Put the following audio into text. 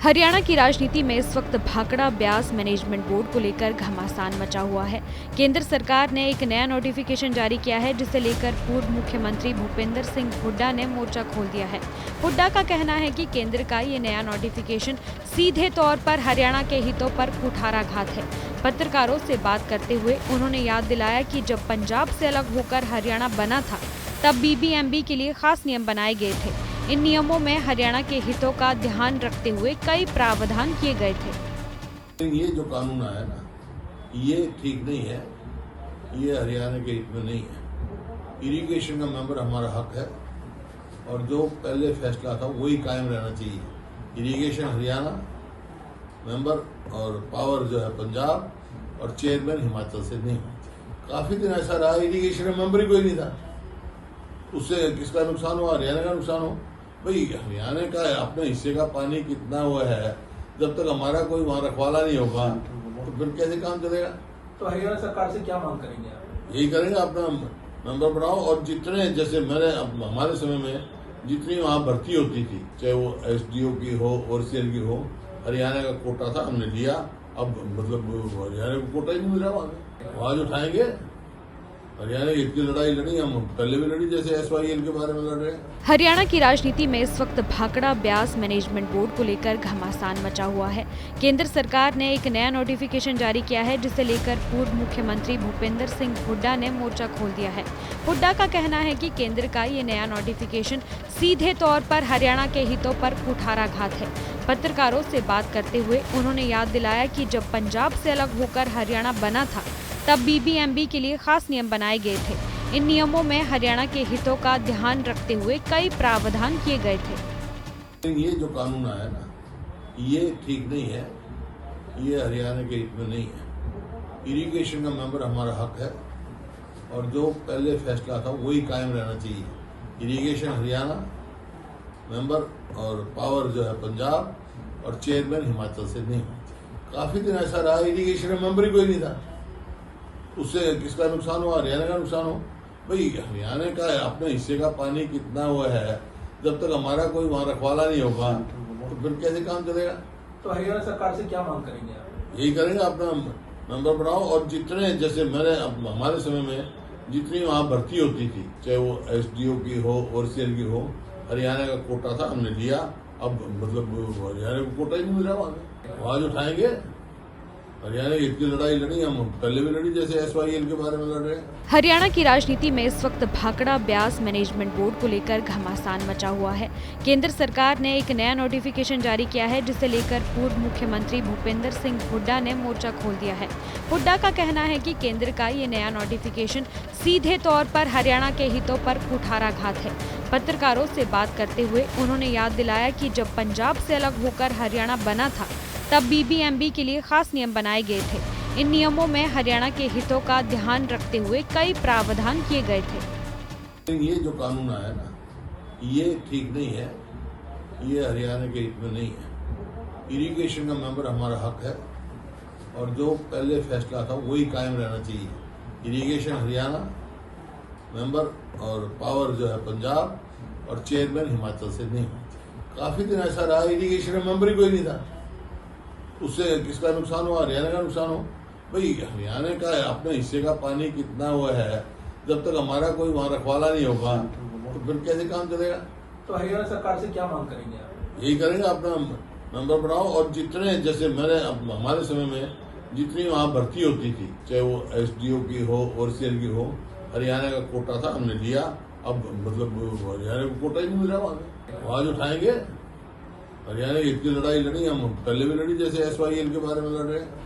हरियाणा की राजनीति में इस वक्त भाखड़ा ब्यास मैनेजमेंट बोर्ड को लेकर घमासान मचा हुआ है। केंद्र सरकार ने एक नया नोटिफिकेशन जारी किया है, जिसे लेकर पूर्व मुख्यमंत्री भूपेंद्र सिंह हुड्डा ने मोर्चा खोल दिया है। हुड्डा का कहना है कि केंद्र का ये नया नोटिफिकेशन सीधे तौर पर हरियाणा के हितों पर कुठाराघात है। पत्रकारों से बात करते हुए उन्होंने याद दिलाया कि जब पंजाब से अलग होकर हरियाणा बना था, तब बीबीएमबी के लिए खास नियम बनाए गए थे। इन नियमों में हरियाणा के हितों का ध्यान रखते हुए कई प्रावधान किए गए थे। ये जो कानून आया ना, ये ठीक नहीं है, ये हरियाणा के हित में नहीं है। इरिगेशन का मेंबर हमारा हक है और जो पहले फैसला था वही कायम रहना चाहिए। इरिगेशन हरियाणा मेंबर और पावर जो है पंजाब और चेयरमैन हिमाचल से नहीं होती। काफी दिन ऐसा रहा, इरिगेशन का मेंबर ही कोई नहीं था। उससे किसका नुकसान हुआ? हरियाणा का नुकसान हो। भाई हरियाणा का अपने हिस्से का पानी कितना हुआ है, जब तक हमारा कोई वहाँ रखवाला नहीं होगा तो फिर कैसे काम चलेगा? तो हरियाणा सरकार से क्या मांग करेंगे आप? यही करेंगे, अपना मेंबर बनाओ और जितने जैसे हमारे समय में जितनी वहाँ भर्ती होती थी, चाहे वो एसडीओ की हो, ओवरसीयर की हो, हरियाणा का कोटा था, हमने लिया। अब मतलब हरियाणा को कोटा ही नहीं मिल रहा, वहाँ उठाएंगे। हरियाणा की इतनी लड़ाई लड़ी, हम पहले भी लड़ी, जैसे SYL के बारे में लड़ रहे हैं। हरियाणा की राजनीति में इस वक्त भाखड़ा ब्यास मैनेजमेंट बोर्ड को लेकर घमासान मचा हुआ है। केंद्र सरकार ने एक नया नोटिफिकेशन जारी किया है, जिसे लेकर पूर्व मुख्यमंत्री भूपेंद्र सिंह हुड्डा ने मोर्चा खोल दिया है। हुड्डा का कहना है कि केंद्र का ये नया नोटिफिकेशन सीधे तौर पर हरियाणा के हितों पर कुठाराघात है। पत्रकारों से बात करते हुए उन्होंने याद दिलाया कि जब पंजाब से अलग होकर हरियाणा बना था, तब बीबीएमबी के लिए खास नियम बनाए गए थे। इन नियमों में हरियाणा के हितों का ध्यान रखते हुए कई प्रावधान किए गए थे। ये जो कानून आया ना, ये ठीक नहीं है, ये हरियाणा के हित में नहीं है। इरिगेशन का मेंबर हमारा हक है और जो पहले फैसला था वही कायम रहना चाहिए। इरिगेशन हरियाणा मेंबर और पावर जो है पंजाब और चेयरमैन हिमाचल से नहीं होती। काफी दिन ऐसा रहा, इरिगेशन का मेंबर ही कोई नहीं था। उससे किसका नुकसान हुआ? हरियाणा का नुकसान हो। भाई हरियाणा का अपने हिस्से का पानी कितना हुआ है, जब तक हमारा कोई वहाँ रखवाला नहीं होगा तो फिर कैसे काम चलेगा? तो हरियाणा सरकार से क्या मांग करेंगे आप? यही करेंगे, अपना मेंबर बनाओ और जितने जैसे हमारे समय में जितनी वहाँ भर्ती होती थी, चाहे वो एसडीओ की हो, ओवरसीयर की हो, हरियाणा का कोटा था, हमने लिया। अब मतलब हरियाणा को कोटा ही नहीं मिल रहा, वहाँ उठाएंगे। हरियाणा की इतनी लड़ाई लड़ी, हम पहले भी लड़ी, जैसे SYL के बारे में लड़ रहे हैं। हरियाणा की राजनीति में इस वक्त भाखड़ा ब्यास मैनेजमेंट बोर्ड को लेकर घमासान मचा हुआ है। केंद्र सरकार ने एक नया नोटिफिकेशन जारी किया है, जिसे लेकर पूर्व मुख्यमंत्री भूपेंद्र सिंह हुड्डा ने मोर्चा खोल दिया है। हुड्डा का कहना है कि केंद्र का ये नया नोटिफिकेशन सीधे तौर पर हरियाणा के हितों पर कुठाराघात है। पत्रकारों से बात करते हुए उन्होंने याद दिलाया कि जब पंजाब से अलग होकर हरियाणा बना था, तब बीबीएमबी के लिए खास नियम बनाए गए थे। इन नियमों में हरियाणा के हितों का ध्यान रखते हुए कई प्रावधान किए गए थे। ये जो कानून आया ना, ये ठीक नहीं है, ये हरियाणा के हित में नहीं है। इरिगेशन का मेंबर हमारा हक है और जो पहले फैसला था वही कायम रहना चाहिए। इरिगेशन हरियाणा मेंबर और पावर जो है पंजाब और चेयरमैन हिमाचल से नहीं होती। काफी दिन ऐसा रहा, इरिगेशन का मेंबर ही कोई नहीं था। उससे किसका नुकसान हुआ? हरियाणा का नुकसान हो। भाई हरियाणा का अपने हिस्से का पानी कितना हुआ है, जब तक हमारा कोई वहाँ रखवाला नहीं होगा तो फिर कैसे काम चलेगा? तो हरियाणा सरकार से क्या मांग करेंगे आप? यही करेंगे, अपना मेंबर बनाओ और जितने जैसे हमारे समय में जितनी वहाँ भर्ती होती थी, चाहे वो एसडीओ की हो, ओवरसीयर की हो, हरियाणा का कोटा था, हमने लिया। अब मतलब हरियाणा को कोटा ही नहीं मिल रहा, वहाँ उठाएंगे। हरियाणा की इतनी लड़ाई लड़ी, हम पहले भी लड़ी, जैसे SYL के बारे में लड़ रहे हैं।